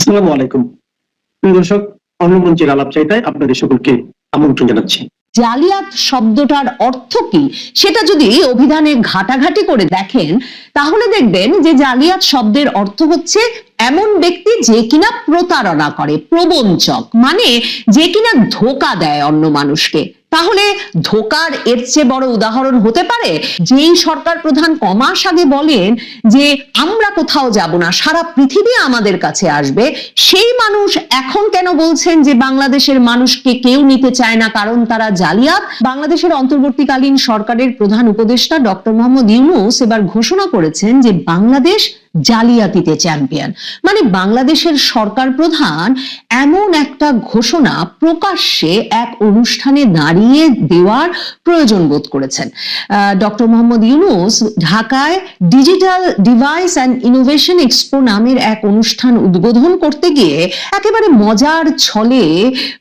আসসালামু আলাইকুম প্রিয় দর্শক, অন্য মঞ্চের আলাপচারিতায় আপনাদের সকলকে আমন্ত্রণ জানাচ্ছি। জালিয়াত শব্দটার অর্থ কি সেটা যদি অভিধানে ঘাটাঘাটি করে দেখেন তাহলে দেখবেন যে জালিয়াত শব্দের অর্থ হচ্ছে এমন ব্যক্তি যে কিনা প্রতারণা করে, প্রবঞ্চক, মানে যে কিনা ধোঁকা দেয় অন্য মানুষকে। তাহলে ধোঁকার এর চেয়ে বড় উদাহরণ হতে পারে? যেই সরকার প্রধান কমাস আগে বলেন যে আমরা কোথাও যাব না, সারা পৃথিবী আমাদের কাছে আসবে, সেই মানুষ এখন কেন বলছেন যে বাংলাদেশের মানুষকে কেউ নিতে চায় না কারণ তারা জালিয়াত? বাংলাদেশের অন্তর্বর্তীকালীন সরকারের প্রধান উপদেষ্টা ডক্টর মোহাম্মদ ইউনূস এবার ঘোষণা করেছেন যে বাংলাদেশ জালিয়াতিতে চ্যাম্পিয়ন। মানে বাংলাদেশের সরকার প্রধান এমন একটা ঘোষণা প্রকাশ্যে এক অনুষ্ঠানে দাঁড়িয়ে দেওয়ার প্রয়োজন বোধ করেছেন। ডক্টর মোহাম্মদ ইউনূস ঢাকায় digital device and innovation expo নামের এক অনুষ্ঠান উদ্বোধন করতে গিয়ে একেবারে মজার ছলে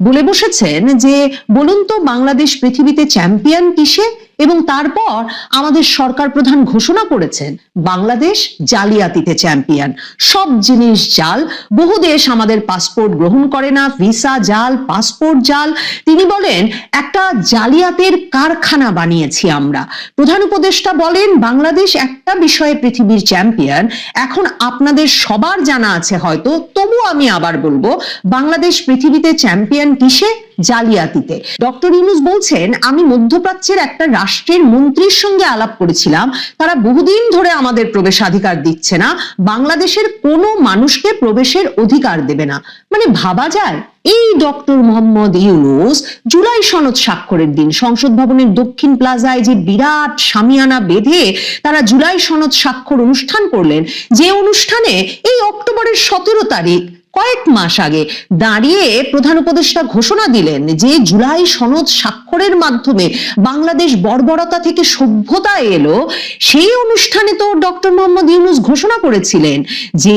বলে বসেছেন যে বলুন তো বাংলাদেশ পৃথিবীতে চ্যাম্পিয়ন কিসে? এবং তারপর আমাদের সরকার প্রধান ঘোষণা করেছেন বাংলাদেশ জালিয়াতিতে চ্যাম্পিয়ন। সব জিনিস জাল, বহু দেশ আমাদের পাসপোর্ট গ্রহণ করে না, ভিসা জাল, পাসপোর্ট জাল। তিনি বলেন একটা জালিয়াতের কারখানা বানিয়েছি আমরা। প্রধান উপদেষ্টা বলেন বাংলাদেশ একটা বিষয়ে পৃথিবীর চ্যাম্পিয়ন। এখন আপনাদের সবার জানা আছে হয়তো, তবু আমি আবার বলবো, বাংলাদেশ পৃথিবীতে চ্যাম্পিয়ন কিসে? জালিয়াতিতে। ডক্টর ইউনূস বলছেন আমি মধ্যপ্রাচ্যের একটা রাষ্ট্রের মন্ত্রীর সঙ্গে আলাপ করেছিলাম, তারা বহুদিন ধরে আমাদের প্রবেশাধিকার দিচ্ছে না, বাংলাদেশের কোনো মানুষকে প্রবেশের অধিকার দেবে না। মানে ভাবা যায় এই ডক্টর মোহাম্মদ ইউনূস জুলাই সনদ স্বাক্ষরের দিন সংসদ ভবনের দক্ষিণ প্লাজায় যে বিরাট শামিয়ানা বেঁধে তারা জুলাই সনদ স্বাক্ষর অনুষ্ঠান করলেন, যে অনুষ্ঠানে এই অক্টোবরের 17 তারিখ কয়েক মাস আগে দাঁড়িয়ে প্রধান উপদেষ্টা ঘোষণা দিলেন যে জুলাই সনদ স্বাক্ষরের মাধ্যমে বাংলাদেশ বর্বরতা থেকে সভ্যতায় এলো, সেই অনুষ্ঠানে তো ডক্টর মোহাম্মদ ইউনূস ঘোষণা করেছিলেন যে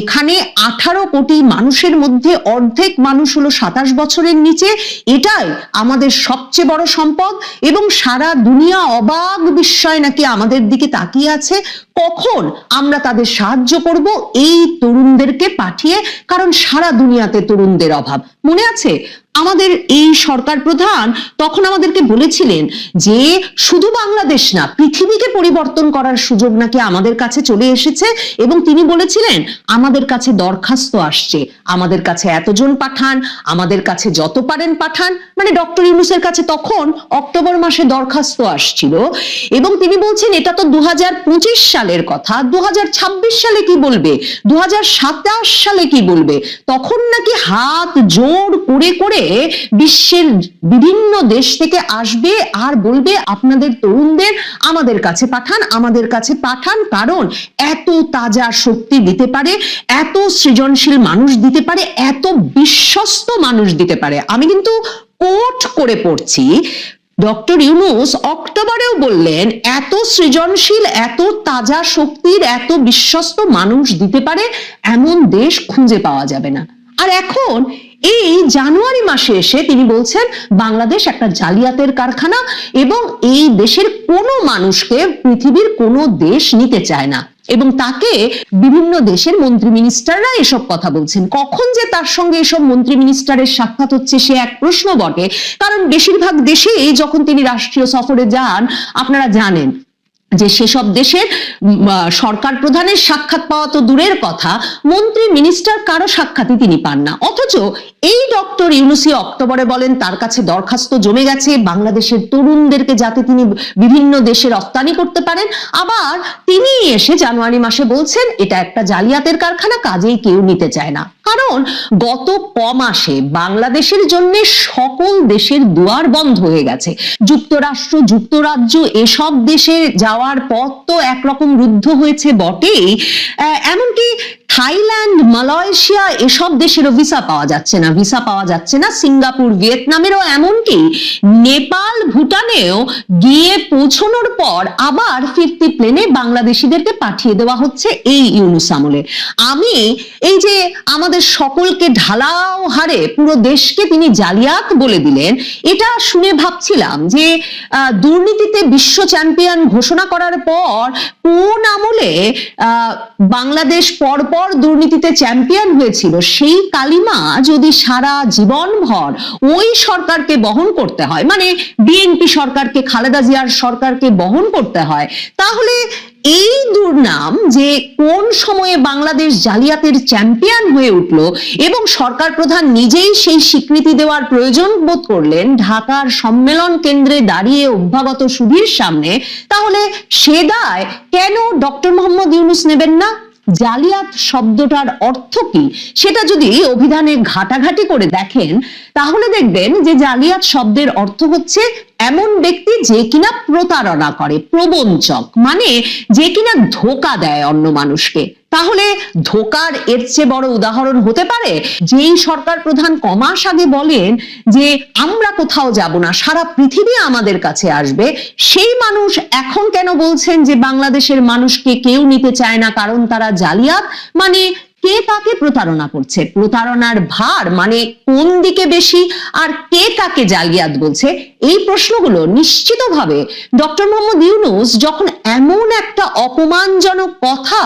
এখানে 18 কোটি মানুষের মধ্যে অর্ধেক মানুষ হলো 27 বছরের নিচে, এটাই আমাদের সবচেয়ে বড় সম্পদ এবং সারা দুনিয়া অবাক বিস্ময়ে নাকি আমাদের দিকে তাকিয়ে আছে, কখন আমরা তাদের সাহায্য করব এই তরুণদেরকে পাঠিয়ে, কারণ সারা দুনিয়াতে তরুণদের অভাব। মনে আছে আমাদের এই সরকার প্রধান তখন আমাদেরকে বলেছিলেন যে শুধু বাংলাদেশ না, পৃথিবীকে পরিবর্তন করার সুযোগ নাকি আমাদের কাছে চলে এসেছে এবং তিনি বলেছিলেন আমাদের কাছে দরখাস্ত আসছে, আমাদের কাছে এতজন পাঠান, আমাদের কাছে যত পারেন পাঠান। মানে ডক্টর ইউনূসের কাছে তখন অক্টোবর মাসে দরখাস্ত আসছিল এবং তিনি বলছেন এটা তো 2025 সালের কথা, 2026 সালে কি বলবে, 2027 সালে কি বলবে? তখন নাকি হাত জোড় করে করে বিশ্বের বিভিন্ন দেশ থেকে আসবে আর বলবে আপনাদের তরুণদের আমাদের কাছে পাঠান, আমাদের কাছে পাঠান, কারণ এত তাজা শক্তি দিতে পারে, এত সৃজনশীল মানুষ দিতে পারে, এত বিশ্বস্ত মানুষ দিতে পারে। আমি কিন্তু কোট করে পড়ছি, ডক্টর ইউনূস অক্টোবরেও বললেন এত সৃজনশীল, এত তাজা শক্তির, এত বিশ্বস্ত মানুষ দিতে পারে এমন দেশ খুঁজে পাওয়া যাবে না। আর এখন এই জানুয়ারি মাসে এসে তিনি বলছেন বাংলাদেশ একটা জালিয়াতের কারখানা এবং এই দেশের কোনো মানুষকে পৃথিবীর কোনো দেশ নিতে চায় না এবং তাকে বিভিন্ন দেশের মন্ত্রী মিনিস্টাররা এসব কথা বলছেন। কখন যে তার সঙ্গে এসব মন্ত্রী মিনিস্টারের সাক্ষাৎ হচ্ছে সে এক প্রশ্ন বটে, কারণ বেশিরভাগ দেশেই যখন তিনি রাষ্ট্রীয় সফরে যান আপনারা জানেন যে সেসব দেশের সরকার প্রধানের সাক্ষাৎ পাওয়া তো দূরের কথা, মন্ত্রী মিনিস্টার কারো সাক্ষাৎই তিনি পান না। অথচ এই ডক্টর ইউনূসই অক্টোবরে বলেন তার কাছে দরখাস্ত জমে গেছে বাংলাদেশের তরুণদেরকে যাতে তিনি বিভিন্ন দেশে রপ্তানি করতে পারেন, আবার তিনি এসে জানুয়ারি মাসে বলছেন এটা একটা জালিয়াতের কারখানা, কাজেই কেউ নিতে চায় না। কারণ গত কমাসে বাংলাদেশের জন্য সকল দেশের দুয়ার বন্ধ হয়ে গেছে। যুক্তরাষ্ট্র, যুক্তরাজ্য এসব দেশে যাওয়ার পথ তো একরকম রুদ্ধ হয়েছে বটেই, এমনকি থাইল্যান্ড, মালয়েশিয়া এসব দেশেরও ভিসা পাওয়া যাচ্ছে না, ভিসা পাওয়া যাচ্ছে না, সিঙ্গাপুর, ভিয়েতনামেরও, এমনকি নেপাল, ভুটানেও গিয়ে পৌঁছানোর পর আবার ফিরতি প্লেনে বাংলাদেশিদেরকে পাঠিয়ে দেওয়া হচ্ছে এই ইউনূস আমলে। আমি এই যে আমাদের সকলকে ঢালাও হারে পুরো দেশকে তিনি জালিয়াত বলে দিলেন, এটা শুনে ভাবছিলাম যে দুর্নীতিতে বিশ্ব চ্যাম্পিয়ন ঘোষণা করার পর কোন আমলে বাংলাদেশ পরপর পর দুর্নীতিতে চ্যাম্পিয়ন হয়েছিল, সেই কালিমা যদি সারা জীবনভর ওই সরকারকে বহন করতে হয়, মানে বিএনপি সরকারকে, খালেদা জিয়ার সরকারকে বহন করতে হয়, তাহলে এই দুর্নাম যে কোন সময়ে বাংলাদেশ জালিয়াতের চ্যাম্পিয়ন হয়ে উঠল এবং সরকার প্রধান নিজেই সেই স্বীকৃতি দেওয়ার প্রয়োজন বোধ করলেন ঢাকার সম্মেলন কেন্দ্রে দাঁড়িয়ে অভ্যাগত সুধীর সামনে, তাহলে সে দায় কেন ডক্টর মোহাম্মদ ইউনূস নেবেন না? জালিয়াত শব্দটার অর্থ কি সেটা যদি অভিধানে ঘাটাঘাটি করে দেখেন, তাহলে দেখবেন যে জালিয়াত শব্দের অর্থ হচ্ছে এমন ব্যক্তি যে কিনা প্রতারণা করে, প্রবঞ্চক, মানে যে কিনা ধোঁকা দেয় অন্য মানুষকে। তাহলে ধোঁকার এর চেয়ে বড় উদাহরণ হতে পারে? যেই সরকার প্রধান কমাস আগে বলেন যে আমরা কোথাও যাব না, সারা পৃথিবী আমাদের কাছে আসবে, সেই মানুষ এখন কেন বলছেন যে বাংলাদেশের মানুষকে কেউ নিতে চায় না কারণ তারা জালিয়াত? মানে কে তাকে প্রতারণা করছে? প্রতারণার ভার মানে কোন দিকে বেশি? আর কে তাকে জালিয়াত বলছে? এই প্রশ্নগুলো নিশ্চিতভাবে ডক্টর মোহাম্মদ ইউনূস যখন এমন একটা অপমানজনক কথা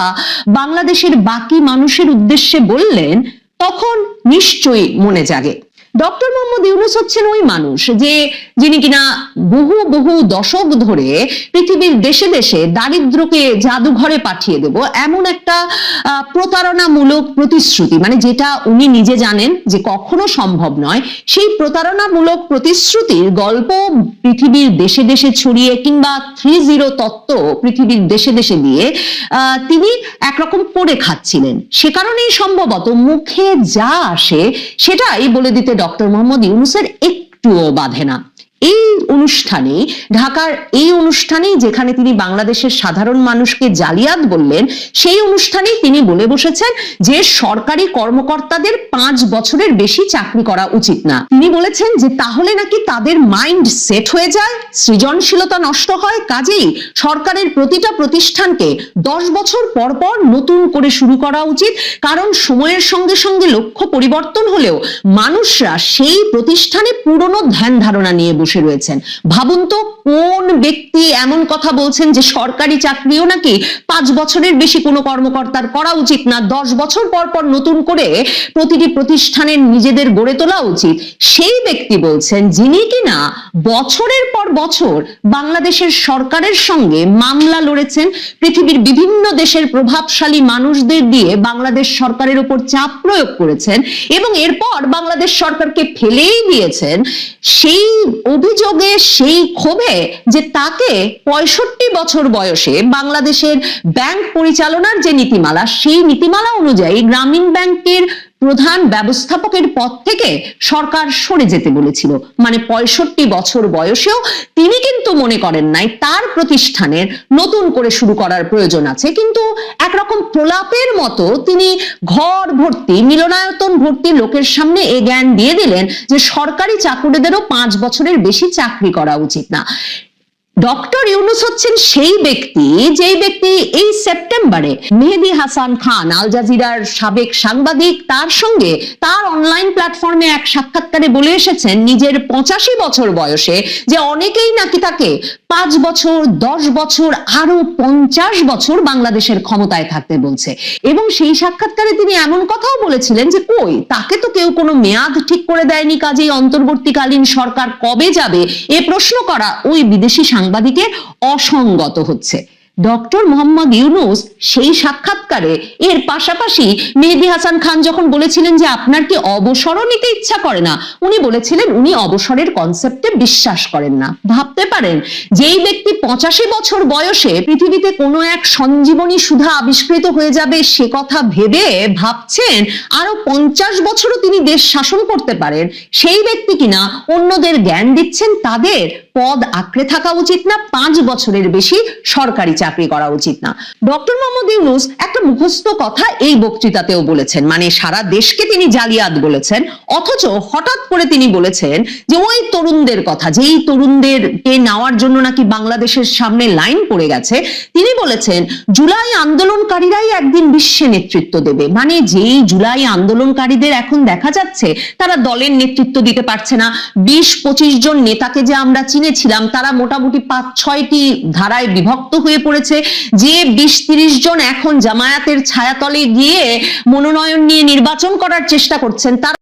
বাংলাদেশের বাকি মানুষের উদ্দেশ্যে বললেন, তখন নিশ্চয়ই মনে জাগে। ডক্টর মোহাম্মদ ইউনূস হচ্ছেন ওই মানুষ যিনি কিনা বহু বহু দশক ধরে পৃথিবীর দেশে দেশে দারিদ্রকে জাদুঘরে পাঠিয়ে দেব এমন একটা প্রতারণামূলক প্রতিশ্রুতি, মানে যেটা উনি নিজে জানেন যে কখনো সম্ভব নয়, সেই প্রতারণামূলক প্রতিশ্রুতির গল্প পৃথিবীর দেশে দেশে ছড়িয়ে, কিংবা 3-0 তত্ত্ব পৃথিবীর দেশে দেশে দিয়ে তিনি একরকম করে খাচ্ছিলেন। সে কারণেই সম্ভবত মুখে যা আসে সেটাই বলে দিতে ডক্টর মোহাম্মদ ইউনূসের একটুও বাধে না। এই অনুষ্ঠানে, ঢাকার এই অনুষ্ঠানেই যেখানে তিনি বাংলাদেশের সাধারণ মানুষকে জালিয়াত বললেন, সেই অনুষ্ঠানেই তিনি বলে বসেছেন যে সরকারি কর্মকর্তাদের 5 বছরের বেশি চাকরি করা উচিত না। তিনি বলেছেন যে তাহলে নাকি তাদের মাইন্ড সেট হয়ে যায়, সৃজনশীলতা নষ্ট হয়, কাজেই সরকারের প্রতিটা প্রতিষ্ঠানকে 10 বছর পর পর নতুন করে শুরু করা উচিত, কারণ সময়ের সঙ্গে সঙ্গে লক্ষ্য পরিবর্তন হলেও মানুষরা সেই প্রতিষ্ঠানে পুরনো ধ্যান ধারণা নিয়ে বসে রয়েছেন। ভাবুন তো, কোন ব্যক্তি এমন কথা বলছেন যে সরকারি চাকরিও নাকি 5 বছরের বেশি কোনো কর্মকর্তার করা উচিত না, 10 বছর পর পর নতুন করে প্রতিটি প্রতিষ্ঠানের নিজেদের গড়ে তোলা উচিত। সেই ব্যক্তি বলছেন যিনি কিনা বছরের পর বছর বাংলাদেশের সরকারের সঙ্গে মামলা লড়েছেন, পৃথিবীর বিভিন্ন দেশের প্রভাবশালী মানুষদের দিয়ে বাংলাদেশ সরকারের উপর চাপ প্রয়োগ করেছেন এবং এরপর বাংলাদেশ সরকারকে ফেলেই দিয়েছেন। সেই অভিযোগে, সেই ক্ষোভে যে তাকে 65 বছর বয়সে বাংলাদেশের ব্যাংক পরিচালনার যে নীতিমালা, সেই নীতিমালা অনুযায়ী গ্রামীণ ব্যাংকের প্রধান ব্যবস্থাপকের পদ থেকে সরকার সরে যেতে বলেছিল। মানে 65 বছর বয়সেও তিনি কিন্তু মনে করেন নাই তার প্রতিষ্ঠানের নতুন করে শুরু করার প্রয়োজন আছে, কিন্তু একরকম প্রলাপের মতো তিনি ঘর ভর্তি, মিলনায়তন ভর্তি লোকের সামনে এ জ্ঞান দিয়ে দিলেন যে সরকারি চাকরিদেরও 5 বছরের বেশি চাকরি করা উচিত না। ডক্টর ইউনূস হচ্ছেন সেই ব্যক্তি, যেই ব্যক্তি এই সেপ্টেম্বরে মেহেদী হাসান খান, আল জাজিরার সাবেক সাংবাদিক, তার সঙ্গে তার অনলাইন প্ল্যাটফর্মে এক সাক্ষাৎকারে বলে এসেছেন নিজের 85 বছর বয়সে যে অনেকেই নাকি তাকে 5 বছর, 10 বছর, আরো 50 বছর বাংলাদেশের ক্ষমতায় থাকতে বলছে। এবং সেই সাক্ষাৎকারে তিনি এমন কথাও বলেছিলেন যে কই, তাকে তো কেউ কোনো মেয়াদ ঠিক করে দেয়নি, কাজেই অন্তর্বর্তীকালীন সরকার কবে যাবে এ প্রশ্ন করা ওই বিদেশি সাংবাদিকের অসঙ্গত হচ্ছে। ডক্টর মোহাম্মদ ইউনূস সেই সাক্ষাৎকারে এর পাশাপাশি মেহেদী হাসান খান যখন বলেছিলেন যে আপনার কি অবসরও নিতে ইচ্ছা করে না, উনি বলেছিলেন উনি অবসরের কনসেপ্টে বিশ্বাস করেন না। ভাবতে পারেন, যেই ব্যক্তি 85 বছর বয়সে পৃথিবীতে কোনো এক সঞ্জীবনী সুধা আবিষ্কৃত হয়ে যাবে সে কথা ভেবে ভাবছেন আরো 50 বছরও তিনি দেশ শাসন করতে পারেন, সেই ব্যক্তি কিনা অন্যদের জ্ঞান দিচ্ছেন তাদের পদ আঁকড়ে থাকা উচিত না, 5 বছরের বেশি সরকারি চাকরি করা উচিত না। ডক্টর মোহাম্মদ ইউনূস একটা মুখস্থ কথা এই বক্তৃতাতেও বলেছেন, মানে সারা দেশকে তিনি জালিয়াত বলেছেন, অথচ হঠাৎ করে তিনি বলেছেন যে ওই তরুণদের কথা, যেই তরুণদেরকে নেওয়ার জন্য নাকি বাংলাদেশের সামনে লাইন পড়ে গেছে, তিনি বলেছেন জুলাই আন্দোলনকারীরাই একদিন বিশ্বে নেতৃত্ব দেবে। মানে যেই জুলাই আন্দোলনকারীদের এখন দেখা যাচ্ছে তারা দলের নেতৃত্ব দিতে পারছে না, 20-25 জন নেতাকে যে আমরা চিনেছিলাম তারা মোটামুটি 5-6টি ধারায় বিভক্ত হয়ে করেছে যে 20-30 জন এখন জামায়াতের ছায়াতলে গিয়ে মনোনয়ন নিয়ে নির্বাচন করার চেষ্টা করছেন, তারা